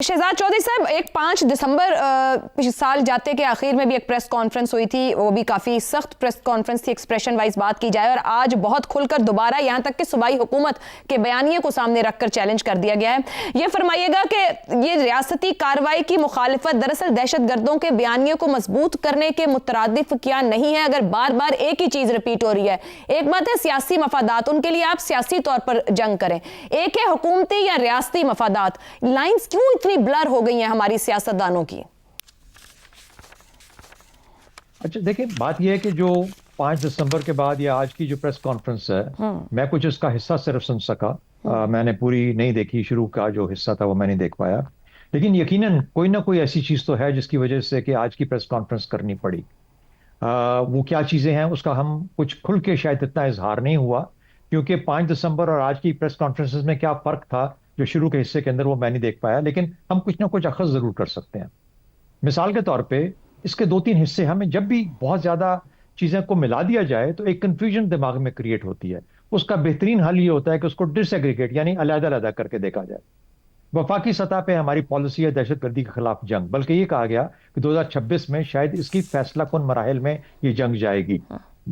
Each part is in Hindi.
शहजाद चौधरी साहब, एक 5 दिसंबर पिछले साल जाते के आखिर में भी एक प्रेस कॉन्फ्रेंस हुई थी, वो भी काफ़ी सख्त प्रेस कॉन्फ्रेंस थी, एक्सप्रेशन वाइज बात की जाए, और आज बहुत खुलकर दोबारा यहाँ तक कि सूबाई हुकूमत के बयानिए को सामने रखकर चैलेंज कर दिया गया है। ये फरमाइएगा कि ये रियासती कार्रवाई की मुखालिफत दरअसल दहशतगर्दों के बयानिए को मजबूत करने के मुतरादिफ क्या नहीं है, अगर बार बार एक ही चीज़ रिपीट हो रही है? एक बात है सियासी मफादात, उनके लिए आप सियासी तौर पर जंग करें, एक है हुकूमती या रियासती मफादात। लाइन्स क्यों इतनी ब्लर हो गई हैं हमारी सियासतदानों की? अच्छा देखिए, बात यह है कि जो 5 दिसंबर के बाद या आज की जो प्रेस कॉन्फ्रेंस है, मैं कुछ इसका हिस्सा सिर्फ सुन सका। मैंने पूरी नहीं देखी, शुरू का जो हिस्सा था वो मैं नहीं देख पाया, लेकिन यकीनन कोई ना कोई ऐसी चीज तो है जिसकी वजह से कि आज की प्रेस कॉन्फ्रेंस करनी पड़ी। वो क्या चीजें हैं उसका हम कुछ खुल के शायद इतना इजहार नहीं हुआ, क्योंकि 5 दिसंबर और आज की प्रेस कॉन्फ्रेंसेस में क्या फर्क था जो शुरू के हिस्से के अंदर, वो मैं नहीं देख पाया, लेकिन हम कुछ ना कुछ अखज़ जरूर कर सकते हैं। मिसाल के तौर पे इसके 2-3 हिस्से, हमें जब भी बहुत ज्यादा चीजें को मिला दिया जाए तो एक कंफ्यूजन दिमाग में क्रिएट होती है। उसका बेहतरीन हल ये होता है कि उसको डिसएग्रीगेट यानी अलग-अलग करके देखा जाए। वफाकी सतह पे हमारी पॉलिसी है दहशतगर्दी के खिलाफ जंग, बल्कि ये कहा गया कि 2026 में शायद इसकी फैसला कुन मराहिल में ये जंग जाएगी,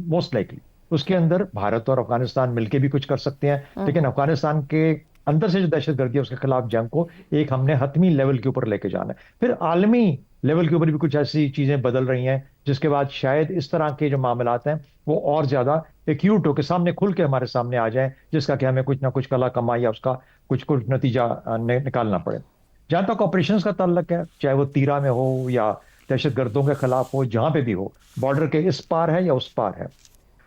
मोस्ट लाइकली। उसके अंदर भारत और अफगानिस्तान मिलकर भी कुछ कर सकते हैं, लेकिन अफगानिस्तान के अंदर से जो दहशतगर्दी है उसके खिलाफ जंग को एक हमने हतमी लेवल के ऊपर लेके जाना है। फिर आलमी लेवल के ऊपर भी कुछ ऐसी चीजें बदल रही हैं जिसके बाद शायद इस तरह के जो मामलात हैं वो और ज्यादा एक्यूट होकर सामने खुल के हमारे सामने आ जाएं, जिसका कि हमें कुछ ना कुछ कला कमाई या उसका कुछ कुछ नतीजा निकालना पड़े। जहां तक ऑपरेशंस का ताल्लुक है, चाहे वो तीरा में हो या दहशतगर्दों के खिलाफ हो, जहां पे भी हो, बॉर्डर के इस पार है या उस पार है,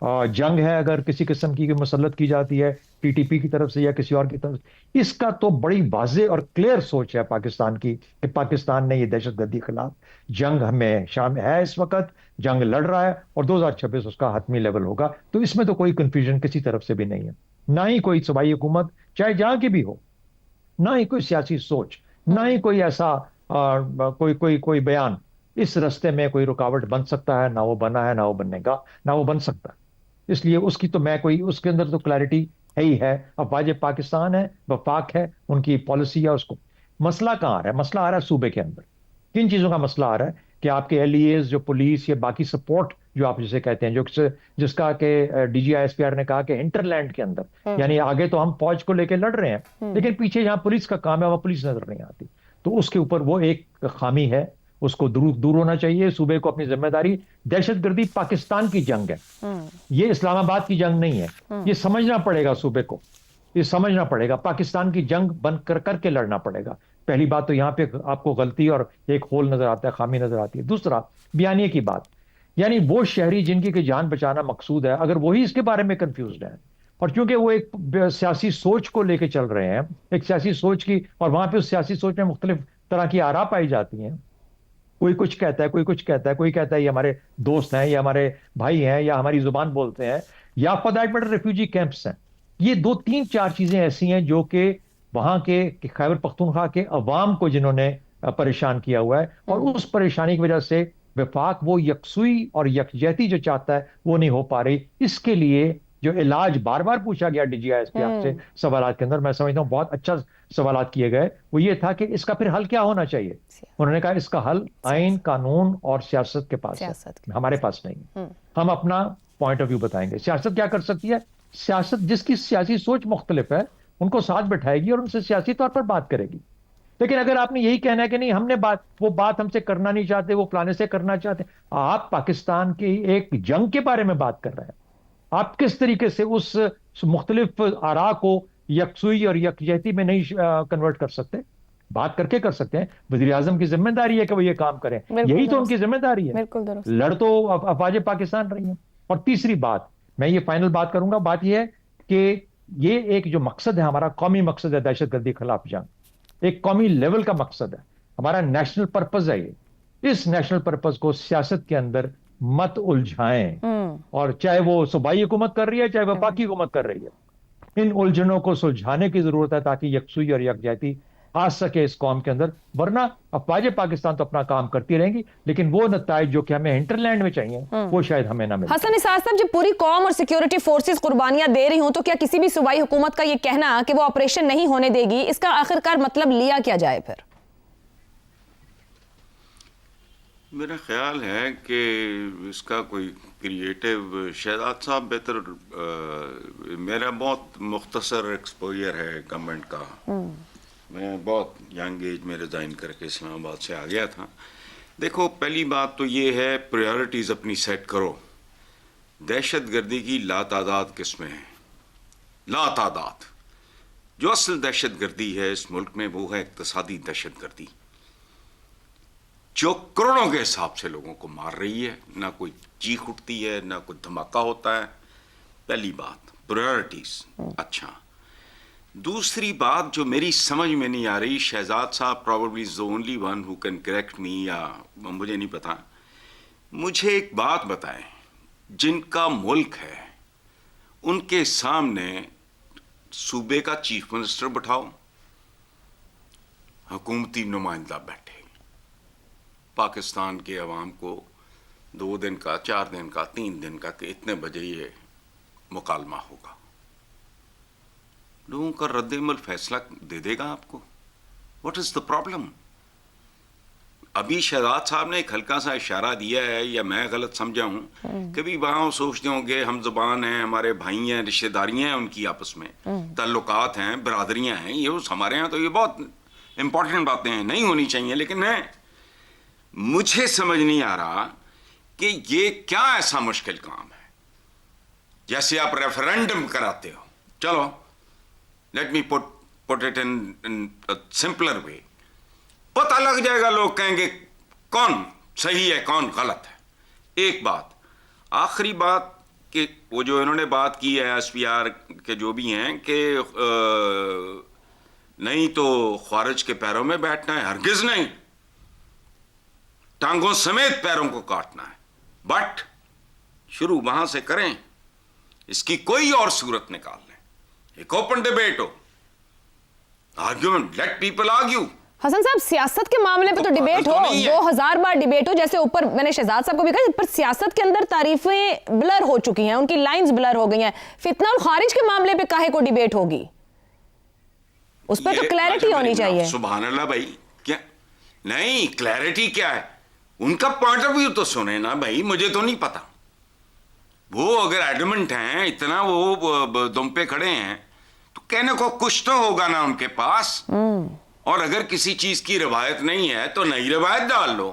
जंग है अगर किसी किस्म की मुसल्लत की जाती है टीटीपी की तरफ से या किसी और की तरफ से, इसका तो बड़ी वाज़े और क्लियर सोच है पाकिस्तान की कि पाकिस्तान ने ये दहशतगर्दी के खिलाफ जंग हमें शामिल है, इस वक्त जंग लड़ रहा है और 2026 उसका हतमी लेवल होगा। तो इसमें तो कोई कंफ्यूजन किसी तरफ से भी नहीं है, ना ही कोई सूबाई हुकूमत चाहे जहां की भी हो, ना ही कोई सियासी सोच, ना ही कोई ऐसा कोई कोई कोई बयान इस रास्ते में कोई रुकावट बन सकता है। ना वो बना है, ना वो बनने का, ना वो बन सकता है। इसलिए उसकी तो मैं कोई उसके अंदर तो क्लैरिटी है ही है। अब वाजिब पाकिस्तान है, वफाक है, उनकी पॉलिसी है, उसको मसला कहाँ आ रहा है? मसला आ रहा है सूबे के अंदर। किन चीजों का मसला आ रहा है कि आपके एलईएस जो पुलिस या बाकी सपोर्ट जो आप जिसे कहते हैं, जो जिसका के डीजीआईएसपीआर ने कहा कि हिंटरलैंड के अंदर, यानी आगे तो हम फौज को लेकर लड़ रहे हैं लेकिन पीछे जहां पुलिस का काम है वहां पुलिस नजर नहीं आती। तो उसके ऊपर वो एक खामी है, उसको दूर दूर होना चाहिए। सूबे को अपनी जिम्मेदारी, दहशतगर्दी पाकिस्तान की जंग है, ये इस्लामाबाद की जंग नहीं है। ये समझना पड़ेगा सूबे को, ये समझना पड़ेगा पाकिस्तान की जंग बन कर करके लड़ना पड़ेगा। पहली बात तो यहाँ पे आपको गलती और एक होल नजर आता है, खामी नजर आती है। दूसरा, बयानिए की बात, यानी वो शहरी जिनकी की जान बचाना मकसूद है, अगर वही इसके बारे में कंफ्यूज है, और क्योंकि वो एक सियासी सोच को लेके चल रहे हैं, एक सियासी सोच की, और वहां पे उस सियासी सोच में मुख्तलिफ तरह की आरा पाई जाती हैं, कोई कुछ कहता है, कोई कुछ कहता है, कोई कहता है ये हमारे दोस्त हैं, या हमारे भाई हैं, या हमारी जुबान बोलते हैं, या for that matter refugee camps हैं। ये 2-3-4 चीजें ऐसी हैं जो कि वहां के खैबर पख्तूनख्वा के अवाम को जिन्होंने परेशान किया हुआ है, और उस परेशानी की वजह से वफाक वो यकसुई और यकजहती जो चाहता है वो नहीं हो पा रही। इसके लिए जो इलाज बार बार पूछा गया डीजीआईएसपीआर से सवालात के अंदर, मैं समझता हूँ बहुत अच्छा सवालात किए गए, वो ये था कि इसका फिर हल क्या होना चाहिए। उन्होंने कहा इसका हल आइन, कानून और सियासत के पास है, हमारे पास नहीं। हम अपना पॉइंट ऑफ व्यू बताएंगे। सियासत क्या कर सकती है? सियासत जिसकी सियासी सोच मुख्तलिफ है उनको साथ बैठाएगी और उनसे सियासी तौर पर बात करेगी। लेकिन अगर आपने यही कहना है कि नहीं हमने वो बात हमसे करना नहीं चाहते, वो फलाने से करना चाहते, आप पाकिस्तान की एक जंग के बारे में बात कर रहे हैं, आप किस तरीके से उस मुख्तलिफ आरा को यकसुई और यकजहती में नहीं कन्वर्ट कर सकते? बात करके कर सकते हैं। वज़ीर आज़म की जिम्मेदारी है कि वो ये काम करें, यही तो उनकी जिम्मेदारी है। लड़ तो अफवाज पाकिस्तान रही है। और तीसरी बात, मैं ये फाइनल बात करूंगा, बात ये है कि ये एक जो मकसद है हमारा, कौमी मकसद है दहशतगर्दी के खिलाफ जंग, एक कौमी लेवल का मकसद है, हमारा नेशनल पर्पज है ये। इस नेशनल पर्पज को सियासत के अंदर मत उलझाएं, और चाहे वो सूबाई हुकूमत कर रही है चाहे वफाकी हुकूमत कर रही है, इन उलझनों को सुलझाने की जरूरत है ताकि यकसुई और यकजहती आ सके इस कौम के अंदर। वरना अफवाज पाकिस्तान तो अपना काम करती रहेंगी, लेकिन वो नताइज जो कि हमें हिंटरलैंड में चाहिए वो शायद हमें ना मिले। हसन निसार साहब, जब पूरी कौम और सिक्योरिटी फोर्सेस कुर्बानियां दे रही हूं तो क्या किसी भी सूबाई हुकूमत का ये कहना कि वो ऑपरेशन नहीं होने देगी, इसका आखिरकार मतलब लिया क्या जाए फिर? मेरा ख्याल है कि इसका कोई क्रिएटिव शहजाद साहब बेहतर मेरा बहुत मुख्तसर एक्सपोजर है गवर्नमेंट का। मैं बहुत यंग एज में रिज़ाइन करके इस्लामाबाद से आ गया था। देखो, पहली बात तो ये है प्रायोरिटीज़ अपनी सेट करो। दहशतगर्दी की लातादाद किस्में हैं, लातादाद। जो असल दहशतगर्दी है इस मुल्क में वो है इक्तिसादी दहशतगर्दी, जो करोड़ों के हिसाब से लोगों को मार रही है। ना कोई चीख उठती है, ना कोई धमाका होता है। पहली बात प्रायोरिटीज। अच्छा, दूसरी बात जो मेरी समझ में नहीं आ रही, शहजाद साहब probably is the only one who can correct मी, या मुझे नहीं पता। मुझे एक बात बताएं, जिनका मुल्क है उनके सामने सूबे का चीफ मिनिस्टर बिठाओ, हुकूमती नुमाइंदा बैठे, पाकिस्तान के अवाम को 2 दिन का, 4 दिन का, 3 दिन का कि इतने बजे ये मुकालमा होगा, लोगों का रद्द-ए-अमल फैसला दे देगा आपको। What is the problem? अभी शहजाद साहब ने एक हल्का सा इशारा दिया है, या मैं गलत समझा हूं, कभी वहां सोचते होंगे हम ज़बान हैं, हमारे भाई हैं, रिश्तेदारियां हैं उनकी आपस में, ताल्लुकात हैं, बरादरियां हैं। ये हमारे यहाँ तो ये बहुत इंपॉर्टेंट बातें हैं, नहीं होनी चाहिए, लेकिन मुझे समझ नहीं आ रहा कि ये क्या ऐसा मुश्किल काम है। जैसे आप रेफरेंडम कराते हो, चलो let me put it in simpler way, पता लग जाएगा, लोग कहेंगे कौन सही है कौन गलत है। एक बात, आखिरी बात कि वो जो इन्होंने बात की है एसपीआर के जो भी हैं कि नहीं तो ख्वारिज के पैरों में बैठना है, हरगिज नहीं, टांगों समेत पैरों को काटना है। बट शुरू वहां से करें, इसकी कोई और सूरत निकाल लें, एक ओपन डिबेट हो, argument, let people argue. Hasan साहब, सियासत के मामले पे तो डिबेट हो, 2000 बार डिबेट हो, जैसे ऊपर मैंने शहजाद साहब को भी कहा, पर सियासत के अंदर तारीफें ब्लर हो चुकी हैं, उनकी लाइंस ब्लर हो गई हैं। फितना और खारिज के मामले पे काहे को डिबेट होगी? उस पर तो क्लैरिटी होनी चाहिए। सुभान अल्लाह भाई, क्या नहीं क्लैरिटी क्या है? उनका पॉइंट ऑफ व्यू तो सुने ना भाई, मुझे तो नहीं पता। वो अगर एडमेंट हैं, इतना वो दुम पे खड़े हैं, तो कहने को कुछ तो होगा ना उनके पास। और अगर किसी चीज की रिवायत नहीं है तो नई रिवायत डाल लो,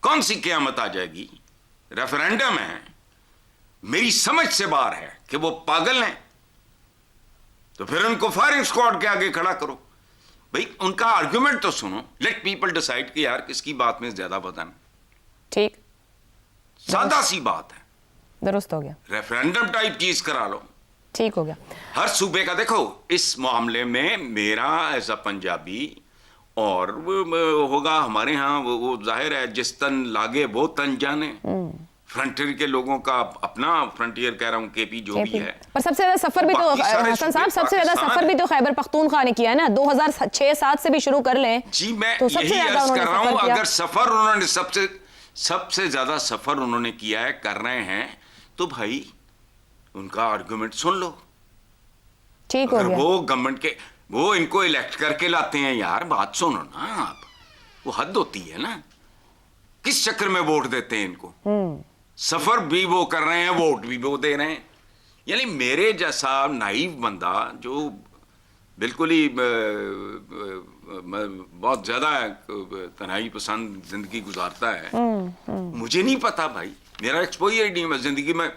कौन सी क़यामत आ जाएगी? रेफरेंडम है, मेरी समझ से बाहर है कि वो पागल हैं, तो फिर उनको फायरिंग स्क्वाड के आगे खड़ा करो। भाई उनका आर्गुमेंट तो सुनो, लेट पीपल डिसाइड कि यार किसकी बात में ज्यादा वजन। ठीक, सादा सी बात है, दुरुस्त हो गया, रेफरेंडम टाइप चीज करा लो, ठीक हो गया। हर सूबे का। देखो इस मामले में मेरा एज अ पंजाबी और वो होगा हमारे यहाँ, वो जाहिर है जिस तन लागे वो तन जाने। फ्रंटियर के लोगों का अपना फ्रंटियर, कह रहा हूँ केपी जो भी है, पर सबसे ज्यादा सफर भी तो हसन साहब, सबसे ज्यादा सफर भी तो खैबर पख्तूनख्वा ने किया है ना, 2006-7 से भी शुरू कर लें। जी मैं तो यही अर्ज कर रहा हूँ, अगर सफर उन्होंने सबसे ज्यादा सफर उन्होंने किया है, कर रहे हैं, तो भाई उनका आर्गुमेंट सुन लो। ठीक हो गया। वो गवर्नमेंट के, वो इनको इलेक्ट करके लाते हैं, यार बात सुनो ना आप, वो हद होती है ना, किस चक्कर में वोट देते हैं इनको? सफर भी वो कर रहे हैं, वोट भी वो दे रहे हैं। यानी मेरे जैसा नाइव बंदा जो बिल्कुल ही बहुत ज्यादा तन्हाई पसंद जिंदगी गुजारता है, मुझे नहीं पता भाई, मेरा एक्सपोजर नहीं, मैं जिंदगी में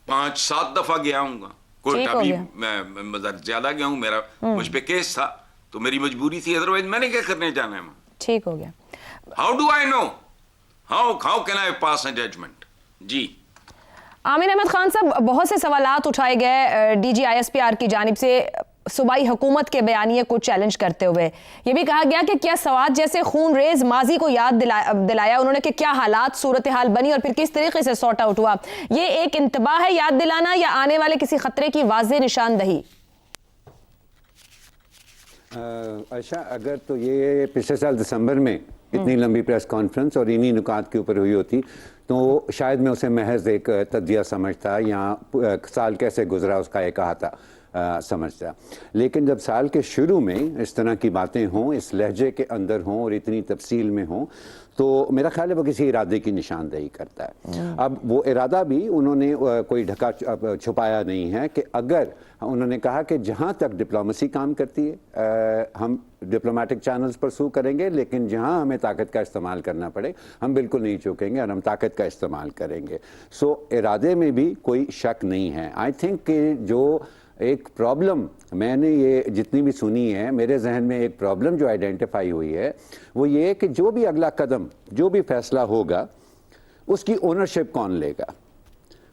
5-7 दफा गया हूँ कोर्ट, अभी मैं ज्यादा गया हूँ, मेरा मुझ पे केस था तो मेरी मजबूरी थी, अदरवाइज मैंने क्या करने जाना है? ठीक हो गया। How do I know, how can I pass a judgement? जी आमिर अहमद खान साहब, बहुत से सवालात उठाए गए डीजी ISPR की जानिब से सूबाई हुकूमत के बयानिए को चैलेंज करते हुए। यह भी कहा गया कि क्या सवात जैसे खून रेज माजी को याद दिलाया उन्होंने कि क्या हालात सूरत हाल बनी और फिर किस तरीके से सॉर्ट आउट हुआ। ये एक इंतबाह है याद दिलाना, या आने वाले किसी खतरे की वाज़ेह निशानदही? अच्छा, अगर तो ये पिछले साल दिसंबर में इतनी लंबी प्रेस कॉन्फ्रेंस और इन्हीं नुकात के ऊपर हुई होती तो शायद मैं उसे महज एक तज्जिया समझता, या साल कैसे गुजरा उसका एक कहा था। समझता। लेकिन जब साल के शुरू में इस तरह की बातें हों, इस लहजे के अंदर हों और इतनी तफसील में हों, तो मेरा ख्याल है वो किसी इरादे की निशानदेही करता है। अब वो इरादा भी उन्होंने कोई ढका छुपाया नहीं है कि अगर उन्होंने कहा कि जहाँ तक डिप्लोमेसी काम करती है हम डिप्लोमेटिक चैनल्स पर सू करेंगे, लेकिन जहाँ हमें ताकत का इस्तेमाल करना पड़े हम बिल्कुल नहीं चूकेंगे और हम ताकत का इस्तेमाल करेंगे। सो इरादे में भी कोई शक नहीं है। आई थिंक कि जो एक प्रॉब्लम मैंने ये जितनी भी सुनी है, मेरे जहन में एक प्रॉब्लम जो आइडेंटिफाई हुई है वो ये कि जो भी अगला कदम, जो भी फैसला होगा उसकी ओनरशिप कौन लेगा।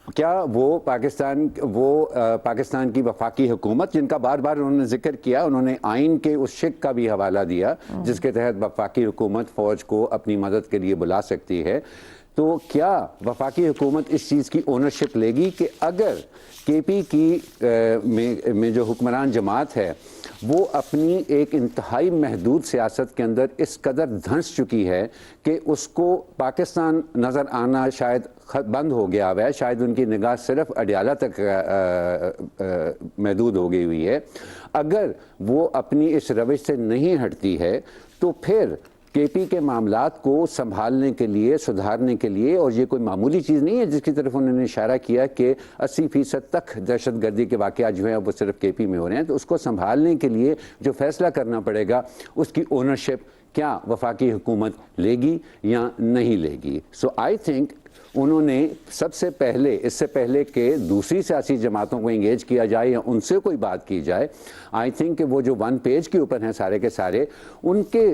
क्या वो पाकिस्तान की वफाकी हुकूमत, जिनका बार बार उन्होंने जिक्र किया, उन्होंने आइन के उस शिक का भी हवाला दिया जिसके तहत वफाकी हुकूमत फ़ौज को अपनी मदद के लिए बुला सकती है, तो क्या वफाकी हुकूमत इस चीज़ की ओनरशिप लेगी कि अगर केपी की में जो हुक्मरान जमात है वो अपनी एक इंतहाई महदूद सियासत के अंदर इस कदर धंस चुकी है कि उसको पाकिस्तान नज़र आना शायद बंद हो गया हुआ है, शायद उनकी निगाह सिर्फ अडियाला तक महदूद हो गई हुई है। अगर वो अपनी इस रविश से नहीं हटती है तो फिर केपी के मामलात को संभालने के लिए, सुधारने के लिए, और ये कोई मामूली चीज़ नहीं है जिसकी तरफ उन्होंने इशारा किया कि 80% तक दहशतगर्दी के वाक़यात जो हैं वो सिर्फ केपी में हो रहे हैं, तो उसको संभालने के लिए जो फैसला करना पड़ेगा उसकी ओनरशिप क्या वफाकी हुकूमत लेगी या नहीं लेगी। सो आई थिंक उन्होंने सबसे पहले, इससे पहले कि दूसरी सियासी जमातों को इंगेज किया जाए या उनसे कोई बात की जाए, आई थिंक कि वो जो वन पेज के ऊपर हैं सारे के सारे, उनके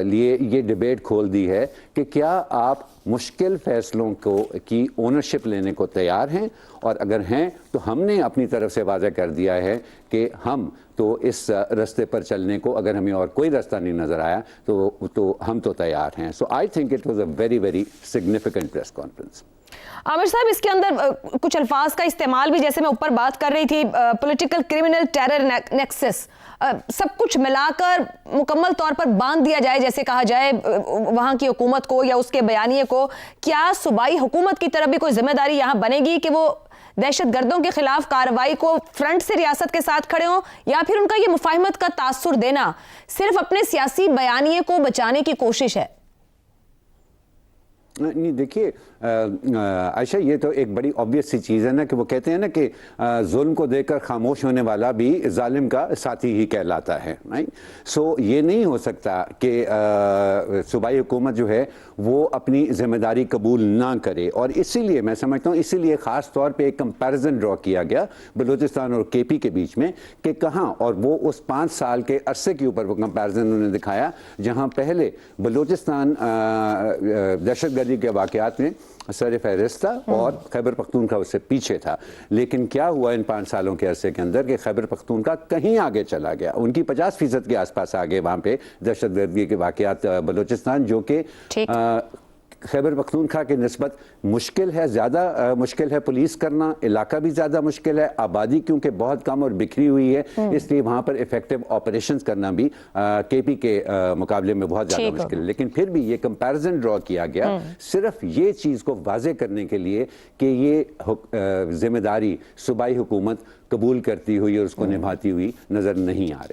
लिए ये डिबेट खोल दी है कि क्या आप मुश्किल फैसलों की ओनरशिप लेने को तैयार हैं, और अगर हैं तो हमने अपनी तरफ से वाज़ह कर दिया है कि हम तो इस रास्ते पर चलने को, अगर हमें और कोई रास्ता नहीं नज़र आया तो हम तो तैयार हैं। So I think it was a very very significant press conference. Aamir sahab, इसके अंदर कुछ अल्फाज का इस्तेमाल भी, जैसे मैं ऊपर बात कर रही थी, पॉलिटिकल क्रिमिनल टेरर नेक्सस, सब कुछ मिलाकर मुकम्मल तौर पर बांध दिया जाए, जैसे कहा जाए वहां की हुकूमत को या उसके बयानिए को। क्या सूबाई हुकूमत की तरफ भी कोई जिम्मेदारी यहां बनेगी कि वो दहशतगर्दों के खिलाफ कार्रवाई को फ्रंट से रियासत के साथ खड़े हों, या फिर उनका ये मुफाहिमत का तासुर देना सिर्फ अपने सियासी बयानिए को बचाने की कोशिश है? नहीं, देखिए आयशा, ये तो एक बड़ी ऑब्वियस सी चीज़ है ना कि वो कहते हैं ना कि जुल्म को देखकर खामोश होने वाला भी जालिम का साथी ही कहलाता है, राइट। सो ये नहीं हो सकता कि सूबाई हुकूमत जो है वो अपनी जिम्मेदारी कबूल ना करे, और इसीलिए मैं समझता हूँ, इसीलिए ख़ास तौर पे एक कंपैरिजन ड्रॉ किया गया बलूचिस्तान और केपी के बीच में कि कहाँ, और वो उस 5 साल के अरसे के ऊपर वो कंपैरिजन उन्होंने दिखाया जहाँ पहले बलूचिस्तान दहशतगर्दी के वाक़यात में सर फहरिस्त था और खैबर पख्तूनख्वा उससे पीछे था। लेकिन क्या हुआ इन 5 सालों के अरसे के अंदर कि खैबर पख्तूनख्वा कहीं आगे चला गया, उनकी 50% के आसपास आगे वहाँ पे दहशतगर्दी के वाक़यात बलूचिस्तान, जो कि खैबर पख्तूनख्वा की निस्बत मुश्किल है, ज़्यादा मुश्किल है पुलिस करना, इलाका भी ज़्यादा मुश्किल है, आबादी क्योंकि बहुत कम और बिखरी हुई है, इसलिए वहाँ पर इफेक्टिव ऑपरेशंस करना भी केपी के मुकाबले में बहुत ज़्यादा मुश्किल है। लेकिन फिर भी ये कंपैरिजन ड्रॉ किया गया सिर्फ ये चीज़ को वाज़े करने के लिए कि ये जिम्मेदारी सूबाई हुकूमत कबूल करती हुई और उसको निभाती हुई नज़र नहीं आ रही।